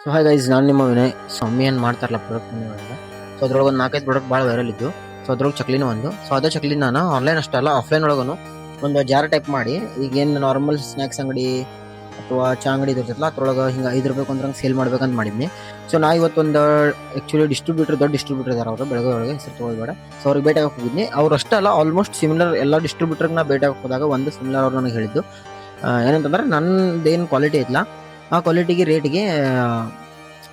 So hi guys, ನಾನು ನಿಮ್ಮ ವಿನಯ್. ಸೊಮ್ಮಿ ಏನು ಮಾಡ್ತಾರಲ್ಲ ಪ್ರಾಡಕ್ಟ್ ಒಳಗೆ. ಸೊ ಅದ್ರೊಳಗೆ ಒಂದು 4-5 ಪ್ರಾಡಕ್ಟ್ ಭಾಳ ವೈರಲ್ ಇದ್ದು. ಸೊ ಅದ್ರೊಳಗೆ ಚಕ್ಲಿನೂ ಒಂದು. ಸೊ ಅದೇ ಚಕ್ಲಿ ನಾನು ಆನ್ಲೈನ್ ಅಷ್ಟೇ ಅಲ್ಲ, ಆಫ್ಲೈನ್ ಒಳಗೂ ಒಂದು ಜಾರ್ ಟೈಪ್ ಮಾಡಿ, ಈಗೇನು ನಾರ್ಮಲ್ ಸ್ನ್ಯಾಕ್ಸ್ ಅಂಗಡಿ ಅಥವಾ ಚಾ ಅಂಗಡಿ ಇರ್ತೈತಲ್ಲ ಅದ್ರೊಳಗೆ ಹಿಂಗೆ 5 ರೂಪಾಯಿ ಕೊಂದ್ರಂಗೆ ಸೇಲ್ ಮಾಡ್ಬೇಕಂತ ಮಾಡಿದ್ನಿ. ಸೊ ನಾ ಇವತ್ತೊಂದು ಆ್ಯಕ್ಚುಲಿ ಡಿಸ್ಟ್ರಿಬ್ಯೂಟರ್, ದೊಡ್ಡ ಡಿಸ್ಟ್ರಿಬ್ಯೂಟರ್ ಇದ್ದಾರೆ ಅವರು ಬೆಳಗಾವಿ ಒಳಗೆ, ಹೆಸರು ತೊಗೊಳ್ಬೇಡ. ಸೊ ಅವ್ರಿಗೆ ಭೇಟಿ ಆಗಕ್ಕೆ ಹೋಗಿದ್ನಿ. ಅವ್ರು ಅಷ್ಟೇ ಅಲ್ಲ, ಆಲ್ಮೋಸ್ಟ್ ಸಿಮಿಲರ್ ಎಲ್ಲ ಡಿಸ್ಟ್ರಿಬ್ಯೂಟರ್ಗೆ ನಾ ಭೇಟಿ ಆಗಕ್ಕೆ ಹೋದಾಗ ಒಂದು ಸಿಮಿಲರ್ ಅವ್ರು ನನಗೆ ಹೇಳಿದ್ದು ಏನಂತಂದ್ರೆ, ನನ್ನದೇನು ಕ್ವಾಲಿಟಿ ಐತಲ್ಲ ಆ ಕ್ವಾಲಿಟಿಗೆ ರೇಟಿಗೆ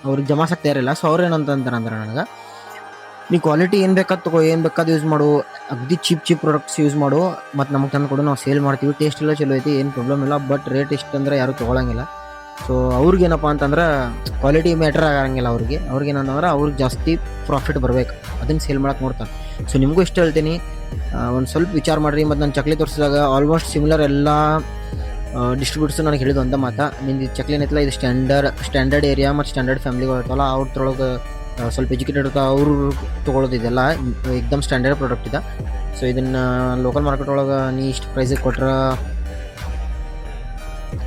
ಅವ್ರಿಗೆ ಜಮಾಸಕ್ಕೆ ತಯಾರಿಲ್ಲ. ಸೊ ಅವ್ರು ಏನಂತಂತಾರೆ ಅಂದ್ರೆ, ನನಗೆ ನೀ ಕ್ವಾಲಿಟಿ ಏನು ಬೇಕಾದ ತಗೋ, ಏನು ಬೇಕಾದ ಯೂಸ್ ಮಾಡು, ಅಗ್ದಿ ಚೀಪ್ ಪ್ರಾಡಕ್ಟ್ಸ್ ಯೂಸ್ ಮಾಡು, ಮತ್ತು ನಮಗೆ ತಂದು ಕೊಡು, ನಾವು ಸೇಲ್ ಮಾಡ್ತೀವಿ, ಟೇಸ್ಟ್ ಎಲ್ಲ ಚಲೋ ಐತಿ, ಏನು ಪ್ರಾಬ್ಲಮ್ ಇಲ್ಲ, ಬಟ್ ರೇಟ್ ಇಷ್ಟು ಅಂದ್ರೆ ಯಾರು ತೊಗೊಳಂಗಿಲ್ಲ. ಸೊ ಅವ್ರಿಗೇನಪ್ಪ ಅಂತಂದ್ರೆ ಕ್ವಾಲಿಟಿ ಮ್ಯಾಟ್ರ್ ಆಗಂಗಿಲ್ಲ. ಅವ್ರಿಗೇನಂತಂದ್ರೆ ಅವ್ರಿಗೆ ಜಾಸ್ತಿ ಪ್ರಾಫಿಟ್ ಬರಬೇಕು, ಅದನ್ನು ಸೇಲ್ ಮಾಡಕ್ಕೆ ನೋಡ್ತಾರೆ. ಸೊ ನಿಮಗೂ ಇಷ್ಟ ಹೇಳ್ತೀನಿ, ಒಂದು ಸ್ವಲ್ಪ ವಿಚಾರ ಮಾಡಿರಿ. ಮತ್ತು ನಾನು ಚಕ್ಲಿ ತೋರಿಸಿದಾಗ ಆಲ್ಮೋಸ್ಟ್ ಸಿಮಿಲರ್ ಎಲ್ಲ ಡಿಸ್ಟ್ರಿಬ್ಯೂಟರ್ಸ್ ನನಗೆ ಹೇಳಿದ್ದು ಅಂತ ಮಾತಾ, ನಿಂದು ಚಕ್ಲಿ ಏನೈತಲ್ಲ ಇದು ಸ್ಟ್ಯಾಂಡರ್ಡ್ ಏರಿಯಾ ಮತ್ತು ಸ್ಟ್ಯಾಂಡರ್ಡ್ ಫ್ಯಾಮಿಲಿಗಳು ಇರ್ತಲ್ಲ ಅವ್ರೊಳಗೆ ಸ್ವಲ್ಪ ಎಜುಕೇಟೆಡ್ ಇರ್ತಾವೆ, ಅವರು ತೊಗೊಳೋದಿದೆಲ್ಲ ಎಕ್ದಮ್ ಸ್ಟ್ಯಾಂಡರ್ಡ್ ಪ್ರಾಡಕ್ಟ್ ಇದೆ. ಸೊ ಇದನ್ನು ಲೋಕಲ್ ಮಾರ್ಕೆಟ್ ಒಳಗೆ ನೀ ಇಷ್ಟು ಪ್ರೈಸಿಗೆ ಕೊಟ್ರೆ,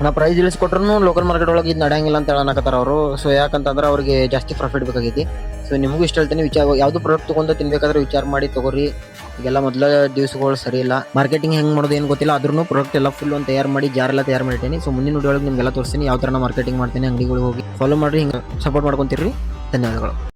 ನಾ ಪ್ರೈಸ್ ಇಳಿಸ್ಕೊಟ್ರು ಲೋಕಲ್ ಮಾರ್ಕೆಟ್ ಒಳಗೆ ಇದು ನಡೆಯಂಗಿಲ್ಲ ಅಂತ ಹೇಳಕತ್ತಾರ ಅವರು. ಸೊ ಯಾಕಂತಂದ್ರೆ ಅವ್ರಿಗೆ ಜಾಸ್ತಿ ಪ್ರಾಫಿಟ್ ಬೇಕಾಗೈತಿ. ಸೊ ನಿಮಗೂ ಇಷ್ಟ ಹೇಳ್ತೀನಿ, ಯಾವುದು ಪ್ರಾಡಕ್ಟ್ ತೊಗೊಂಡು ತಿನ್ಬೇಕಾದ್ರೆ ವಿಚಾರ ಮಾಡಿ ತೊಗೊರಿ. ಈಗೆಲ್ಲ ಮೊದಲ ದಿವಸಗಳು ಸರಿ ಇಲ್ಲ, ಮಾರ್ಕೆಟಿಂಗ್ ಹೆಂಗೆ ಮಾಡೋದು ಏನು ಗೊತ್ತಿಲ್ಲ. ಆದ್ರೂ ಪ್ರಾಡಕ್ಟ್ ಎಲ್ಲ ಫುಲ್ ಒಂದು ತಯಾರು ಮಾಡಿ ಜಾರೆಲ್ಲ ತಯಾರು ಮಾಡಿದ್ದೀನಿ. ಸೊ ಮುಂದಿನ ವಿಡಿಯೋ ಒಳಗೆ ನಿಮಗೆಲ್ಲ ತೋರಿಸ್ತೀನಿ ಯಾವ ಥರ ಮಾರ್ಕೆಟಿಂಗ್ ಮಾಡ್ತೀನಿ, ಅಂಗಡಿಗಳಿಗೆ ಹೋಗಿ ಫಾಲೋ ಮಾಡಿರಿ, ಹಿಂಗೆ ಸಪೋರ್ಟ್ ಮಾಡ್ಕೊತೀರಿ. ಧನ್ಯವಾದಗಳು.